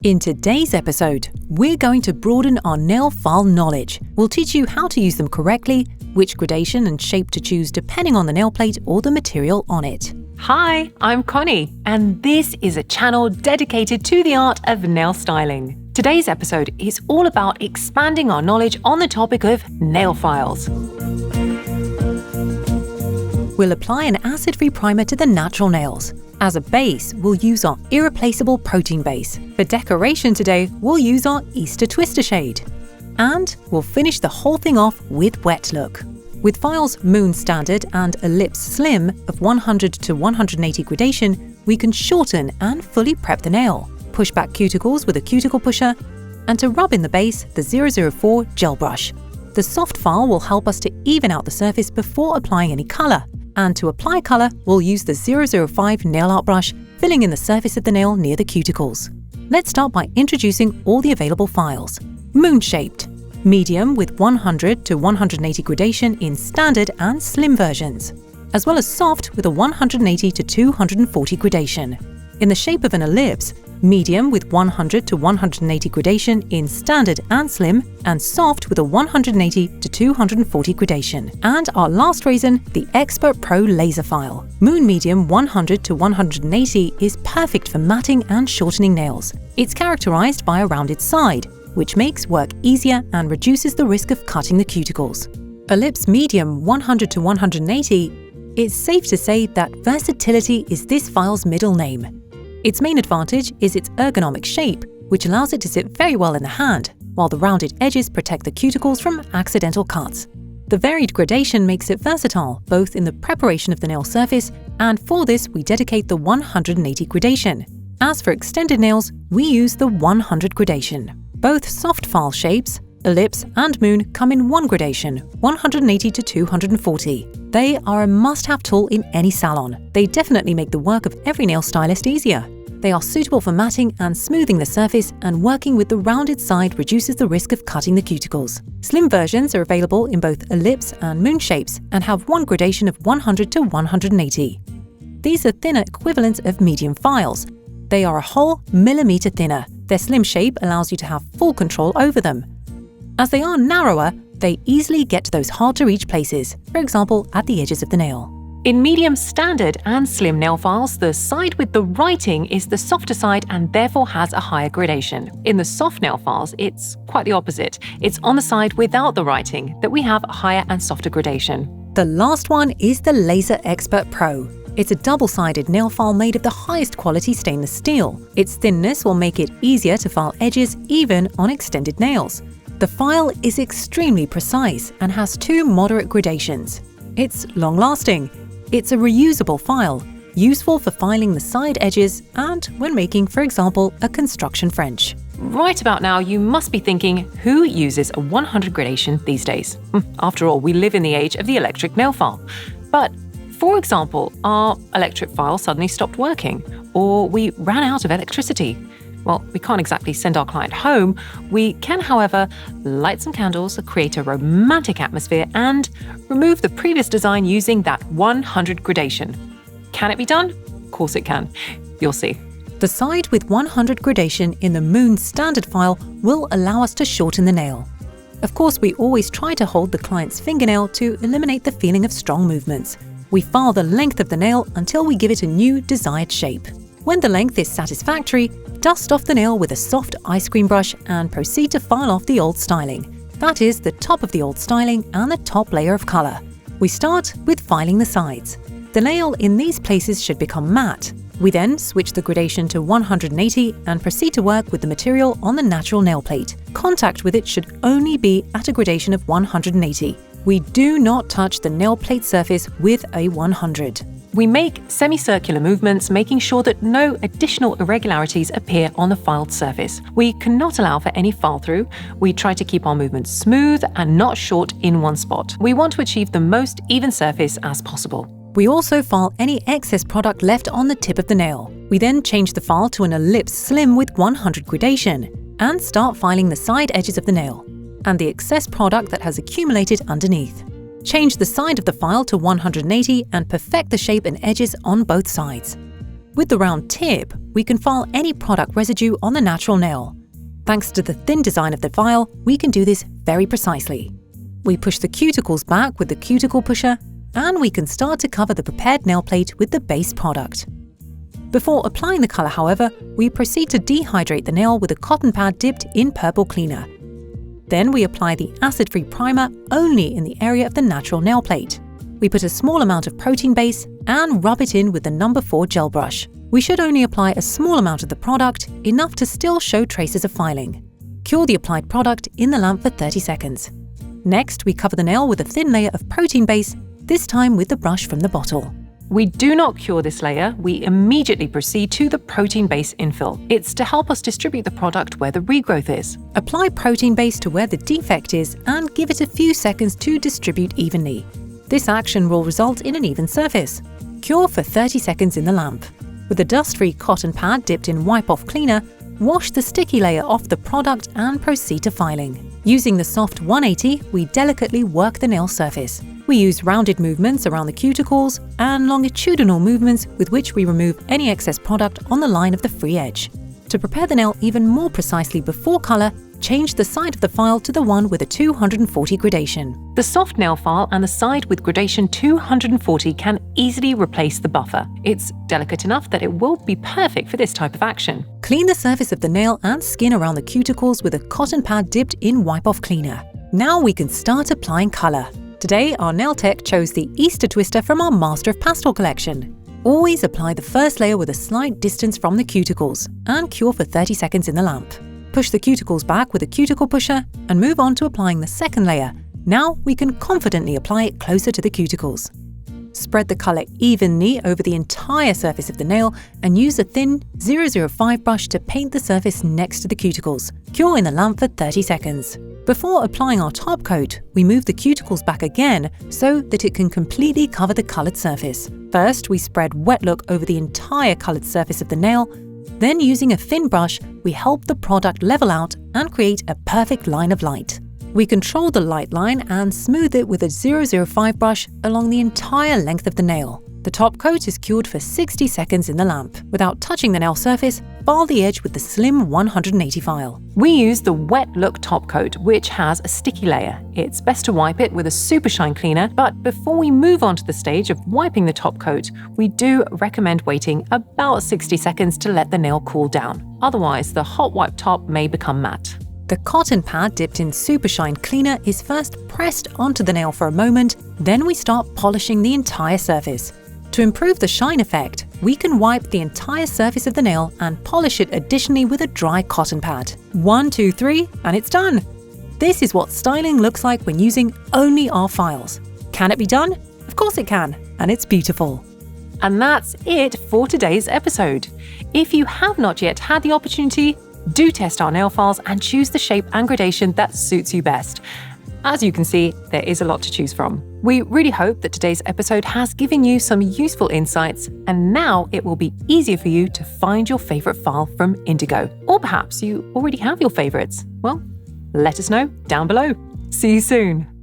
In today's episode, we're going to broaden our nail file knowledge. We'll teach you how to use them correctly, which gradation and shape to choose depending on the nail plate or the material on it. Hi, I'm Connie, and this is a channel dedicated to the art of nail styling. Today's episode is all about expanding our knowledge on the topic of nail files. We'll apply an acid-free primer to the natural nails. As a base, we'll use our irreplaceable protein base. For decoration today, we'll use our Easter Twister shade. And we'll finish the whole thing off with wet look. With files Moon Standard and Ellipse Slim of 100 to 180 gradation, we can shorten and fully prep the nail, push back cuticles with a cuticle pusher, and to rub in the base, the 004 gel brush. The soft file will help us to even out the surface before applying any colour. And to apply colour, we'll use the 005 nail art brush, filling in the surface of the nail near the cuticles. Let's start by introducing all the available files. Moon-shaped, medium with 100 to 180 gradation in standard and slim versions, as well as soft with a 180 to 240 gradation. In the shape of an ellipse, medium with 100 to 180 gradation in standard and slim, and soft with a 180 to 240 gradation. And our last reason, the Expert Pro laser file. Moon Medium 100 to 180 is perfect for matting and shortening nails. It's characterized by a rounded side, which makes work easier and reduces the risk of cutting the cuticles. Ellipse Medium 100 to 180, it's safe to say that versatility is this file's middle name. Its main advantage is its ergonomic shape, which allows it to sit very well in the hand, while the rounded edges protect the cuticles from accidental cuts. The varied gradation makes it versatile, both in the preparation of the nail surface, and for this we dedicate the 180 gradation. As for extended nails, we use the 100 gradation. Both soft file shapes, Ellipse and Moon, come in one gradation, 180 to 240. They are a must-have tool in any salon. They definitely make the work of every nail stylist easier. They are suitable for matting and smoothing the surface, and working with the rounded side reduces the risk of cutting the cuticles. Slim versions are available in both Ellipse and Moon shapes and have one gradation of 100 to 180. These are thinner equivalents of medium files. They are a whole millimeter thinner. Their slim shape allows you to have full control over them. As they are narrower, they easily get to those hard-to-reach places, for example, at the edges of the nail. In medium standard and slim nail files, the side with the writing is the softer side and therefore has a higher gradation. In the soft nail files, it's quite the opposite. It's on the side without the writing that we have a higher and softer gradation. The last one is the Laser Expert Pro. It's a double-sided nail file made of the highest quality stainless steel. Its thinness will make it easier to file edges even on extended nails. The file is extremely precise and has two moderate gradations. It's long-lasting. It's a reusable file, useful for filing the side edges and when making, for example, a construction French. Right about now, you must be thinking, who uses a 100 gradation these days? After all, we live in the age of the electric nail file. But, for example, our electric file suddenly stopped working, or we ran out of electricity. Well, we can't exactly send our client home. We can, however, light some candles, create a romantic atmosphere, and remove the previous design using that 100 gradation. Can it be done? Of course it can. You'll see. The side with 100 gradation in the Moon Standard file will allow us to shorten the nail. Of course, we always try to hold the client's fingernail to eliminate the feeling of strong movements. We file the length of the nail until we give it a new desired shape. When the length is satisfactory, dust off the nail with a soft ice cream brush and proceed to file off the old styling. That is, the top of the old styling and the top layer of colour. We start with filing the sides. The nail in these places should become matte. We then switch the gradation to 180 and proceed to work with the material on the natural nail plate. Contact with it should only be at a gradation of 180. We do not touch the nail plate surface with a 100. We make semicircular movements, making sure that no additional irregularities appear on the filed surface. We cannot allow for any file-through. We try to keep our movements smooth and not short in one spot. We want to achieve the most even surface as possible. We also file any excess product left on the tip of the nail. We then change the file to an Ellipse Slim with 100 gradation and start filing the side edges of the nail and the excess product that has accumulated underneath. Change the side of the file to 180 and perfect the shape and edges on both sides. With the round tip, we can file any product residue on the natural nail. Thanks to the thin design of the file, we can do this very precisely. We push the cuticles back with the cuticle pusher, and we can start to cover the prepared nail plate with the base product. Before applying the color, however, we proceed to dehydrate the nail with a cotton pad dipped in purple cleaner. Then we apply the acid-free primer only in the area of the natural nail plate. We put a small amount of protein base and rub it in with the No. 4 gel brush. We should only apply a small amount of the product, enough to still show traces of filing. Cure the applied product in the lamp for 30 seconds. Next, we cover the nail with a thin layer of protein base, this time with the brush from the bottle. We do not cure this layer, we immediately proceed to the protein base infill. It's to help us distribute the product where the regrowth is. Apply protein base to where the defect is and give it a few seconds to distribute evenly. This action will result in an even surface. Cure for 30 seconds in the lamp. With a dust-free cotton pad dipped in wipe-off cleaner, wash the sticky layer off the product and proceed to filing. Using the soft 180, we delicately work the nail surface. We use rounded movements around the cuticles and longitudinal movements with which we remove any excess product on the line of the free edge. To prepare the nail even more precisely before color, change the side of the file to the one with a 240 gradation. The soft nail file and the side with gradation 240 can easily replace the buffer. It's delicate enough that it will be perfect for this type of action. Clean the surface of the nail and skin around the cuticles with a cotton pad dipped in wipe-off cleaner. Now we can start applying color. Today, our nail tech chose the Easter Twister from our Master of Pastel collection. Always apply the first layer with a slight distance from the cuticles and cure for 30 seconds in the lamp. Push the cuticles back with a cuticle pusher and move on to applying the second layer. Now we can confidently apply it closer to the cuticles. Spread the color evenly over the entire surface of the nail and use a thin 005 brush to paint the surface next to the cuticles. Cure in the lamp for 30 seconds. Before applying our top coat, we move the cuticles back again so that it can completely cover the colored surface. First, we spread wet look over the entire colored surface of the nail. Then, using a thin brush, we help the product level out and create a perfect line of light. We control the light line and smooth it with a 005 brush along the entire length of the nail. The top coat is cured for 60 seconds in the lamp. Without touching the nail surface, file the edge with the slim 180 file. We use the wet look top coat, which has a sticky layer. It's best to wipe it with a super shine cleaner, but before we move on to the stage of wiping the top coat, we do recommend waiting about 60 seconds to let the nail cool down. Otherwise, the hot wipe top may become matte. The cotton pad dipped in super shine cleaner is first pressed onto the nail for a moment, then we start polishing the entire surface. To improve the shine effect, we can wipe the entire surface of the nail and polish it additionally with a dry cotton pad. 1, 2, 3, and it's done! This is what styling looks like when using only our files. Can it be done? Of course it can, and it's beautiful. And that's it for today's episode. If you have not yet had the opportunity, do test our nail files and choose the shape and gradation that suits you best. As you can see, there is a lot to choose from. We really hope that today's episode has given you some useful insights, and now it will be easier for you to find your favorite file from Indigo. Or perhaps you already have your favorites. Well, let us know down below. See you soon.